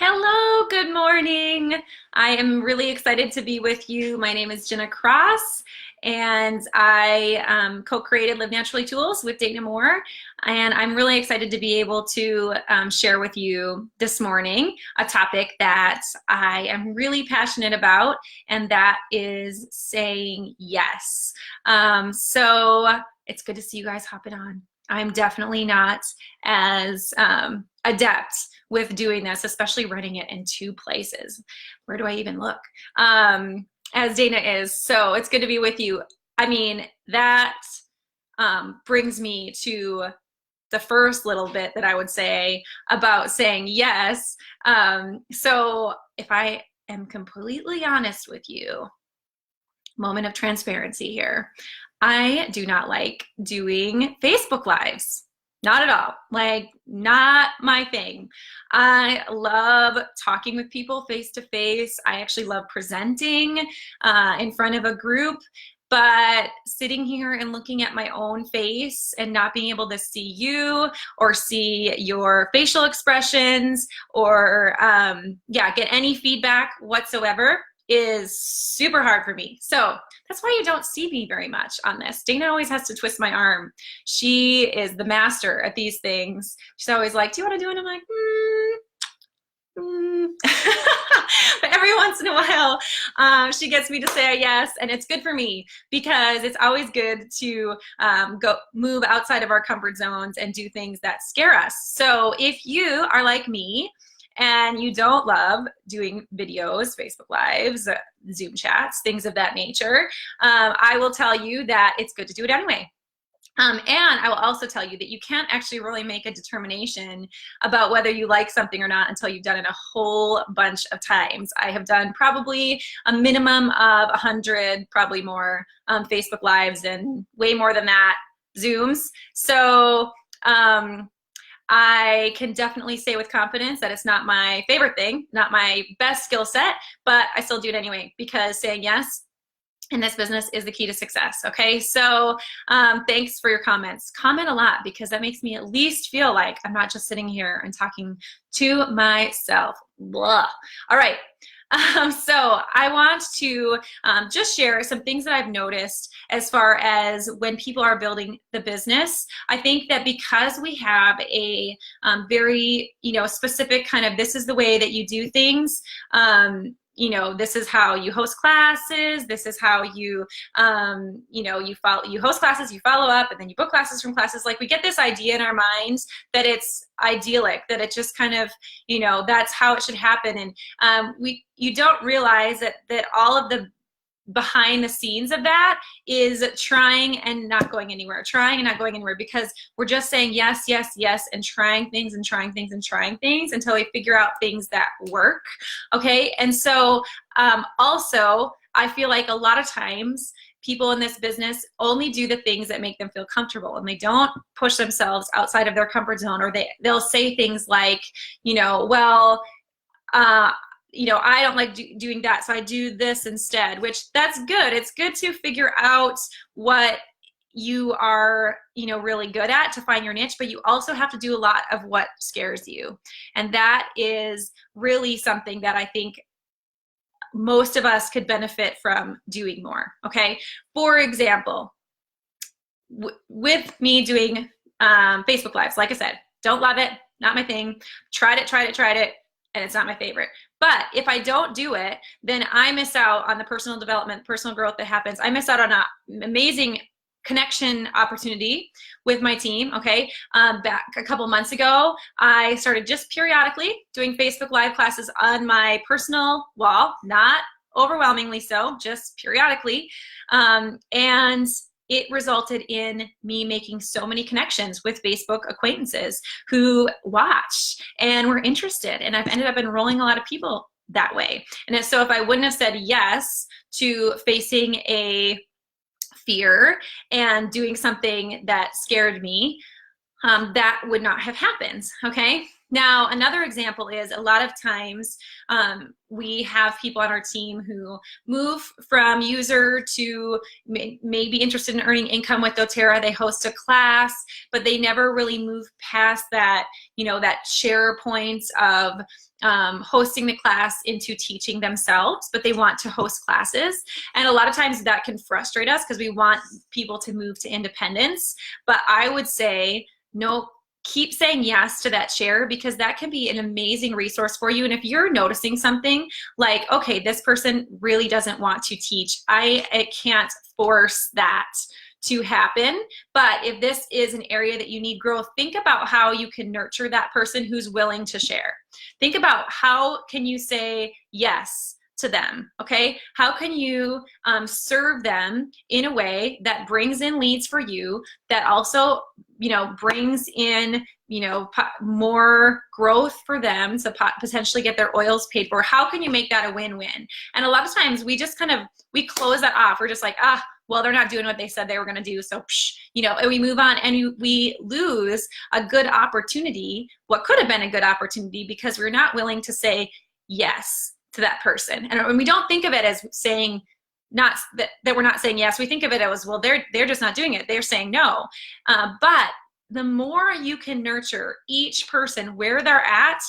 Hello, good morning. I am really excited to be with you. My name is Ginna Cross, and I co-created Live Naturally Tools with Dana Moore. And I'm really excited to be able to share with you this morning a topic that I am really passionate about, and that is saying yes. So it's good to see you guys hopping on. I'm definitely not as adept with doing this, especially running it in two places. Where do I even look? As Dana is. So it's good to be with you. I mean, that brings me to the first little bit that I would say about saying yes. So if I am completely honest with you, moment of transparency here, I do not like doing Facebook Lives. Not at all. Like, not my thing. I love talking with people face to face. I actually love presenting in front of a group, but sitting here and looking at my own face and not being able to see you or see your facial expressions or get any feedback whatsoever is super hard for me. So that's why you don't see me very much on this. Dana always has to twist my arm. She is the master at these things. She's always like, do you want to do it? I'm like, But every once in a while, she gets me to say yes, and it's good for me because it's always good to go move outside of our comfort zones and do things that scare us. So if you are like me, and you don't love doing videos, Facebook Lives, Zoom chats, things of that nature, I will tell you that it's good to do it anyway. And I will also tell you that you can't actually really make a determination about whether you like something or not until you've done it a whole bunch of times. I have done probably a minimum of 100, probably more, Facebook Lives, and way more than that, Zooms. So I can definitely say with confidence that it's not my favorite thing, not my best skill set, but I still do it anyway because saying yes in this business is the key to success, okay? So thanks for your comments. Comment a lot because that makes me at least feel like I'm not just sitting here and talking to myself. Blah. All right. So I want to just share some things that I've noticed as far as when people are building the business. I think that because we have a very, specific kind of, this is the way that you do things, this is how you host classes. This is how you, you host classes, you follow up, and then you book classes from classes. Like, we get this idea in our minds that it's idyllic, that it just kind of, that's how it should happen. And you don't realize that all of the behind the scenes of that is trying and not going anywhere, because we're just saying yes, yes, yes, and trying things and trying things and trying things until we figure out things that work. Okay. And so also, I feel like a lot of times people in this business only do the things that make them feel comfortable, and they don't push themselves outside of their comfort zone, or they'll say things like, I don't like doing that, so I do this instead, which that's good. It's good to figure out what you are, really good at to find your niche, but you also have to do a lot of what scares you. And that is really something that I think most of us could benefit from doing more, okay? For example, with me doing Facebook Lives, like I said, don't love it, not my thing, tried it, and it's not my favorite. But if I don't do it, then I miss out on the personal development, personal growth that happens. I miss out on an amazing connection opportunity with my team, okay? Back a couple months ago, I started just periodically doing Facebook Live classes on my personal wall, not overwhelmingly so, just periodically. And it resulted in me making so many connections with Facebook acquaintances who watch and were interested. And I've ended up enrolling a lot of people that way. And so if I wouldn't have said yes to facing a fear and doing something that scared me, that would not have happened, okay? Now, another example is a lot of times we have people on our team who move from user to maybe interested in earning income with doTERRA. They host a class, but they never really move past that, that share point of hosting the class into teaching themselves, but they want to host classes. And a lot of times that can frustrate us because we want people to move to independence. But I would say, no, keep saying yes to that share, because that can be an amazing resource for you. And if you're noticing something like, okay, this person really doesn't want to teach, I can't force that to happen. But if this is an area that you need growth, think about how you can nurture that person who's willing to share. Think about how can you say yes to them, okay? How can you serve them in a way that brings in leads for you, that also, brings in, more growth for them to potentially get their oils paid for? How can you make that a win-win? And a lot of times we just we close that off. We're just like, well, they're not doing what they said they were going to do, so and we move on, and we lose a good opportunity, what could have been a good opportunity, because we're not willing to say yes to that person. And when we don't think of it as saying not that we're not saying yes, we think of it as, well, they're just not doing it, they're saying no. But the more you can nurture each person where they're at,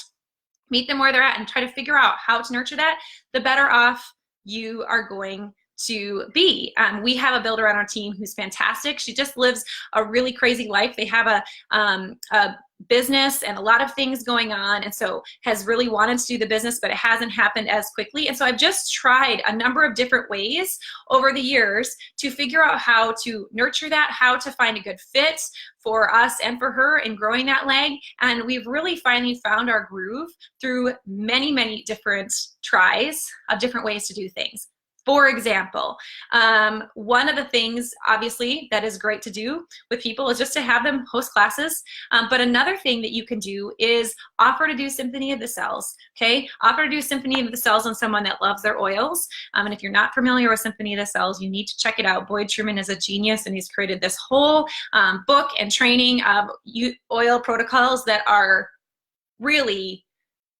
meet them where they're at, and try to figure out how to nurture that, the better off you are going to be. We have a builder on our team who's fantastic. She just lives a really crazy life. They have a business and a lot of things going on, and so has really wanted to do the business, but it hasn't happened as quickly. And so I've just tried a number of different ways over the years to figure out how to nurture that, how to find a good fit for us and for her in growing that leg. And we've really finally found our groove through many, many different tries of different ways to do things. For example, one of the things, obviously, that is great to do with people is just to have them host classes. But another thing that you can do is offer to do Symphony of the Cells, okay? Offer to do Symphony of the Cells on someone that loves their oils. And if you're not familiar with Symphony of the Cells, you need to check it out. Boyd Truman is a genius, and he's created this whole book and training of oil protocols that are really,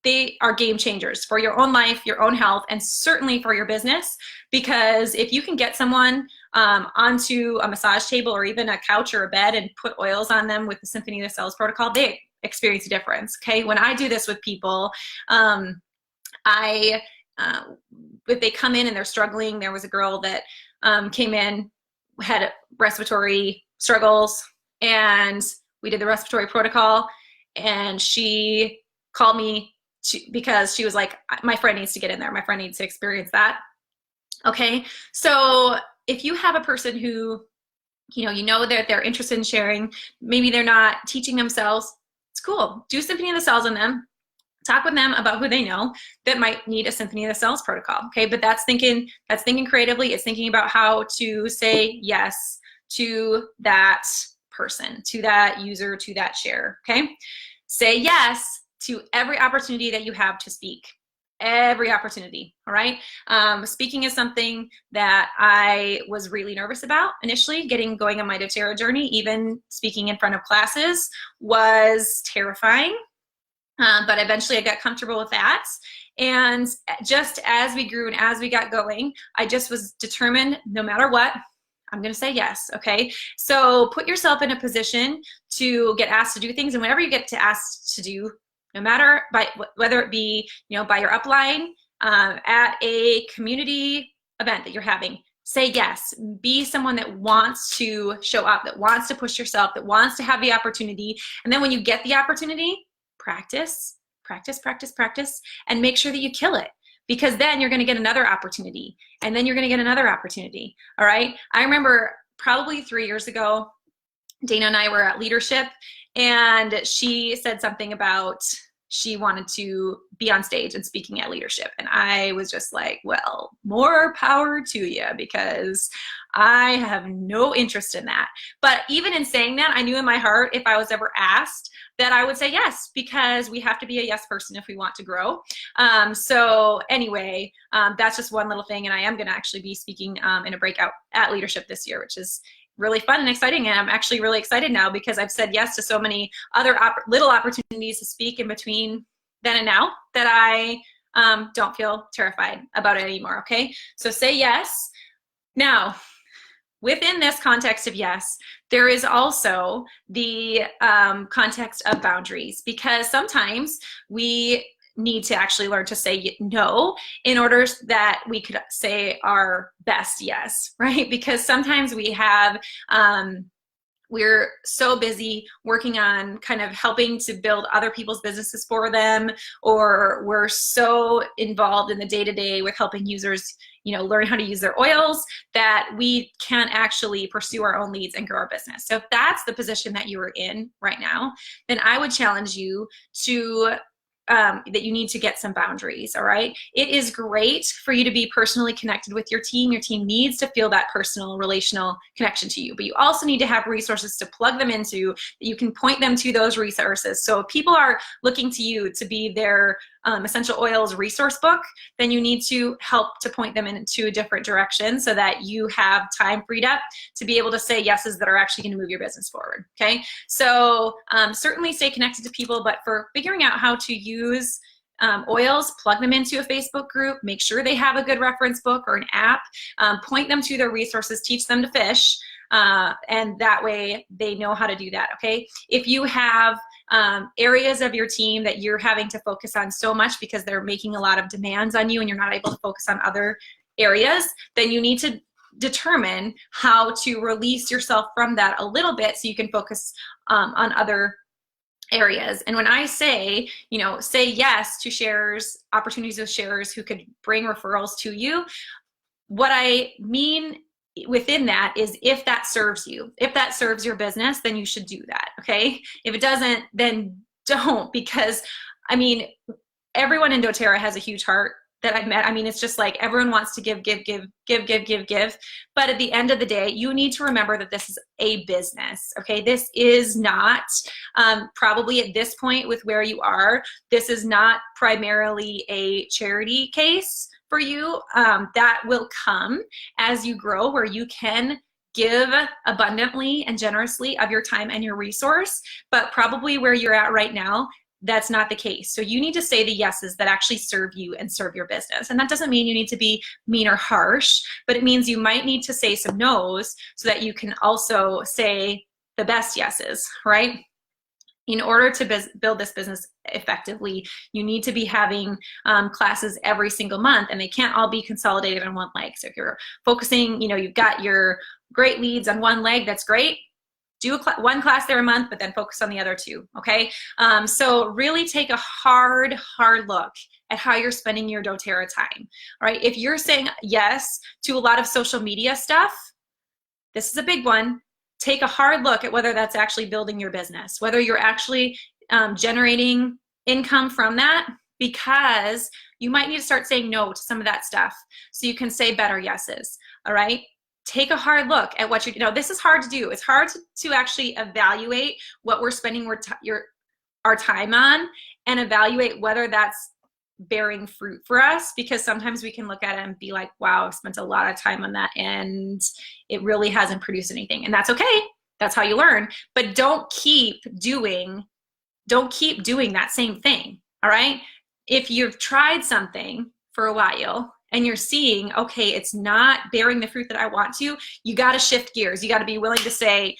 they are game changers for your own life, your own health, and certainly for your business. Because if you can get someone onto a massage table or even a couch or a bed and put oils on them with the Symphony of the Cells protocol, they experience a difference, okay? When I do this with people, if they come in and they're struggling, there was a girl that came in, had respiratory struggles, and we did the respiratory protocol, and she called me because she was like, my friend needs to get in there. My friend needs to experience that. Okay, so if you have a person who, you know that they're interested in sharing, maybe they're not teaching themselves, it's cool. Do Symphony of the Cells on them. Talk with them about who they know that might need a Symphony of the Cells protocol. Okay, but that's thinking creatively. It's thinking about how to say yes to that person, to that user, to that share. Okay, say yes to every opportunity that you have to speak. Every opportunity, all right? Speaking is something that I was really nervous about initially, going on my doTERRA journey. Even speaking in front of classes was terrifying, but eventually I got comfortable with that. And just as we grew and as we got going, I just was determined, no matter what, I'm going to say yes, okay? So put yourself in a position to get asked to do things, and whenever you get asked to do, no matter whether it be by your upline, at a community event that you're having, say yes. Be someone that wants to show up, that wants to push yourself, that wants to have the opportunity. And then when you get the opportunity, practice, practice, practice, practice, and make sure that you kill it. Because then you're going to get another opportunity, and then you're going to get another opportunity. All right. I remember probably 3 years ago, Dana and I were at leadership, and she said something about she wanted to be on stage and speaking at leadership. And I was just like, well, more power to you, because I have no interest in that. But even in saying that, I knew in my heart, if I was ever asked, that I would say yes, because we have to be a yes person if we want to grow. So anyway, that's just one little thing. And I am going to actually be speaking in a breakout at leadership this year, which is really fun and exciting. And I'm actually really excited now because I've said yes to so many other little opportunities to speak in between then and now that I don't feel terrified about it anymore, okay? So say yes. Now, within this context of yes, there is also the context of boundaries, because sometimes we need to actually learn to say no in order that we could say our best yes, right? Because sometimes we have we're so busy working on kind of helping to build other people's businesses for them, or we're so involved in the day-to-day with helping users, you know, learn how to use their oils, that we can't actually pursue our own leads and grow our business. So if that's the position that you are in right now, then I would challenge you to that you need to get some boundaries, all right? It is great for you to be personally connected with your team. Your team needs to feel that personal, relational connection to you, but you also need to have resources to plug them into, that you can point them to those resources. So if people are looking to you to be their essential oils resource book, then you need to help to point them into a different direction so that you have time freed up to be able to say yeses that are actually going to move your business forward, okay? So certainly stay connected to people, but for figuring out how to use oils, plug them into a Facebook group, make sure they have a good reference book or an app, point them to their resources, teach them to fish, and that way they know how to do that, okay? If you have areas of your team that you're having to focus on so much because they're making a lot of demands on you and you're not able to focus on other areas, then you need to determine how to release yourself from that a little bit so you can focus on other areas. And when I say, you know, say yes to sharers, opportunities with sharers who could bring referrals to you, what I mean within that is if that serves you, if that serves your business, then you should do that, okay? If it doesn't, then don't, because I mean, everyone in doTERRA has a huge heart that I've met. I mean, it's just like everyone wants to give. But at the end of the day, you need to remember that this is a business, okay? This is not, probably at this point with where you are, this is not primarily a charity case for you. That will come as you grow, where you can give abundantly and generously of your time and your resource, but probably where you're at right now, that's not the case. So you need to say the yeses that actually serve you and serve your business. And that doesn't mean you need to be mean or harsh, but it means you might need to say some no's so that you can also say the best yeses, right? In order to build this business effectively, you need to be having classes every single month, and they can't all be consolidated on one leg. So if you're focusing, you know, you've got your great leads on one leg, that's great. Do one class there a month, but then focus on the other two, okay? So really take a hard look at how you're spending your doTERRA time, all right? If you're saying yes to a lot of social media stuff, this is a big one. Take a hard look at whether that's actually building your business, whether you're actually generating income from that, because you might need to start saying no to some of that stuff so you can say better yeses, all right? Take a hard look at what you know. This is hard to do. It's hard to actually evaluate what we're spending our time on and evaluate whether that's bearing fruit for us, because sometimes we can look at it and be like, wow, I've spent a lot of time on that and it really hasn't produced anything. And that's okay. That's how you learn. But don't keep doing that same thing, all right? If you've tried something for a while and you're seeing, okay, it's not bearing the fruit that I want to, you got to shift gears. You got to be willing to say,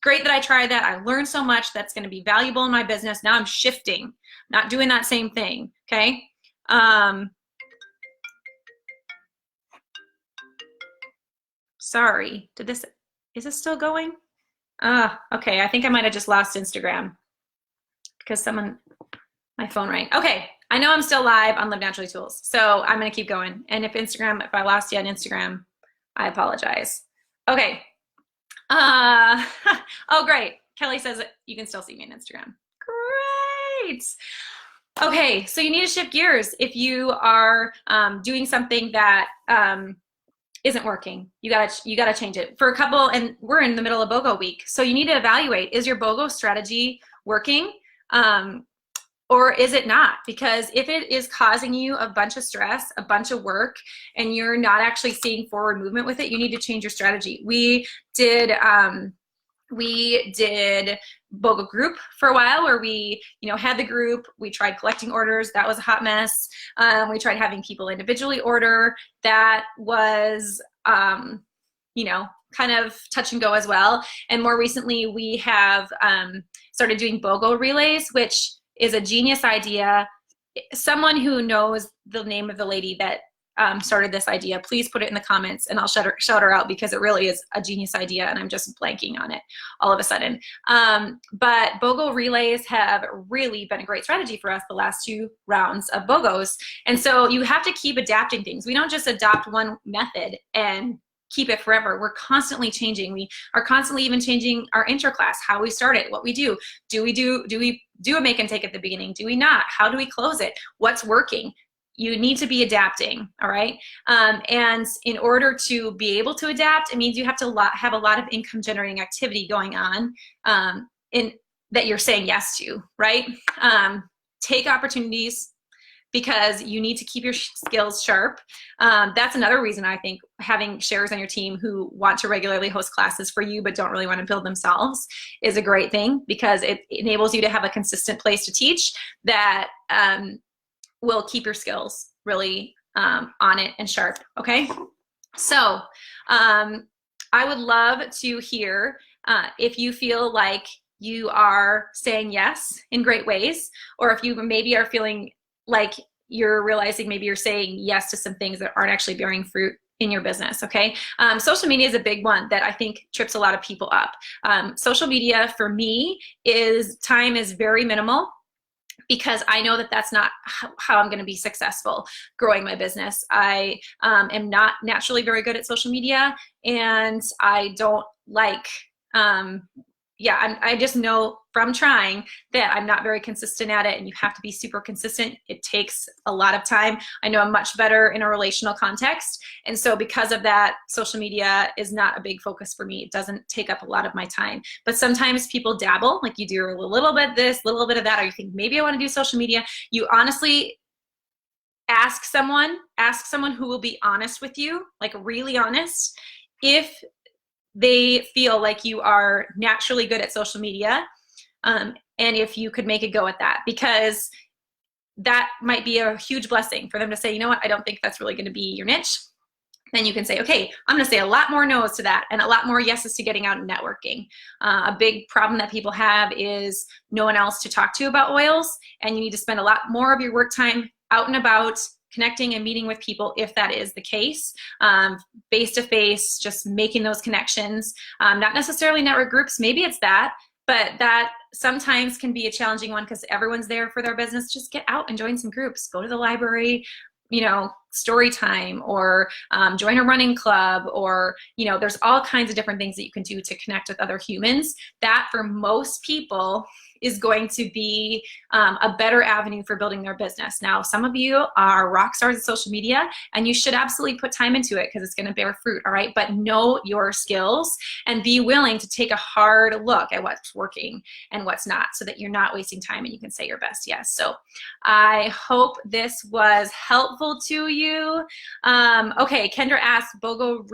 great that I tried that. I learned so much that's going to be valuable in my business. Now I'm shifting, not doing that same thing, okay? Sorry, is this still going? Okay, I think I might have just lost Instagram because my phone rang. Okay, I know I'm still live on Live Naturally Tools, so I'm gonna keep going. And if I lost you on Instagram, I apologize. Okay. Oh, great. Kelly says you can still see me on Instagram. Great. Okay, so you need to shift gears if you are doing something that isn't working. You gotta change it. For a couple, and we're in the middle of BOGO week, so you need to evaluate, is your BOGO strategy working? or is it not? Because if it is causing you a bunch of stress, a bunch of work, and you're not actually seeing forward movement with it, you need to change your strategy. We did BOGO group for a while, where we, had the group. We tried collecting orders. That was a hot mess. We tried having people individually order. That was, kind of touch and go as well. And more recently, we have started doing BOGO relays, which is a genius idea. Someone who knows the name of the lady that started this idea, please put it in the comments and I'll shout her out, because it really is a genius idea and I'm just blanking on it all of a sudden. But BOGO relays have really been a great strategy for us the last 2 rounds of BOGOs. And so you have to keep adapting things. We don't just adopt one method and keep it forever. We're constantly changing. We are constantly even changing our intro class, how we start it, what we do. Do we do a make and take at the beginning? Do we not? How do we close it? What's working? You need to be adapting, all right? And in order to be able to adapt, it means you have to have a lot of income generating activity going on that you're saying yes to, right? Take opportunities, because you need to keep your skills sharp. That's another reason I think having sharers on your team who want to regularly host classes for you but don't really want to build themselves is a great thing, because it enables you to have a consistent place to teach that will keep your skills really on it and sharp, okay? So I would love to hear if you feel like you are saying yes in great ways, or if you maybe are feeling like you're realizing maybe you're saying yes to some things that aren't actually bearing fruit in your business, okay? Social media is a big one that I think trips a lot of people up. Social media for me time is very minimal, because I know that that's not how I'm going to be successful growing my business. I am not naturally very good at social media, and I don't like, I just know from trying that I'm not very consistent at it, and you have to be super consistent. It takes a lot of time. I know I'm much better in a relational context, and so because of that, social media is not a big focus for me. It doesn't take up a lot of my time. But sometimes people dabble, like you do a little bit of this, a little bit of that, or you think maybe I want to do social media. You honestly ask someone who will be honest with you, like really honest, if they feel like you are naturally good at social media, and if you could make a go at that, because that might be a huge blessing for them to say, you know what, I don't think that's really going to be your niche. Then you can say, okay, I'm going to say a lot more no's to that and a lot more yeses to getting out and networking. A big problem that people have is no one else to talk to about oils, and you need to spend a lot more of your work time out and about, connecting and meeting with people, if that is the case, face-to-face, just making those connections. Not necessarily network groups, maybe it's that, but that sometimes can be a challenging one because everyone's there for their business. Just get out and join some groups. Go to the library, story time, or join a running club, or, there's all kinds of different things that you can do to connect with other humans. That, for most people, is going to be a better avenue for building their business. Now, some of you are rock stars at social media, and you should absolutely put time into it because it's going to bear fruit, all right? But know your skills and be willing to take a hard look at what's working and what's not, so that you're not wasting time and you can say your best yes. So I hope this was helpful to you. Okay, Kendra asked, BOGO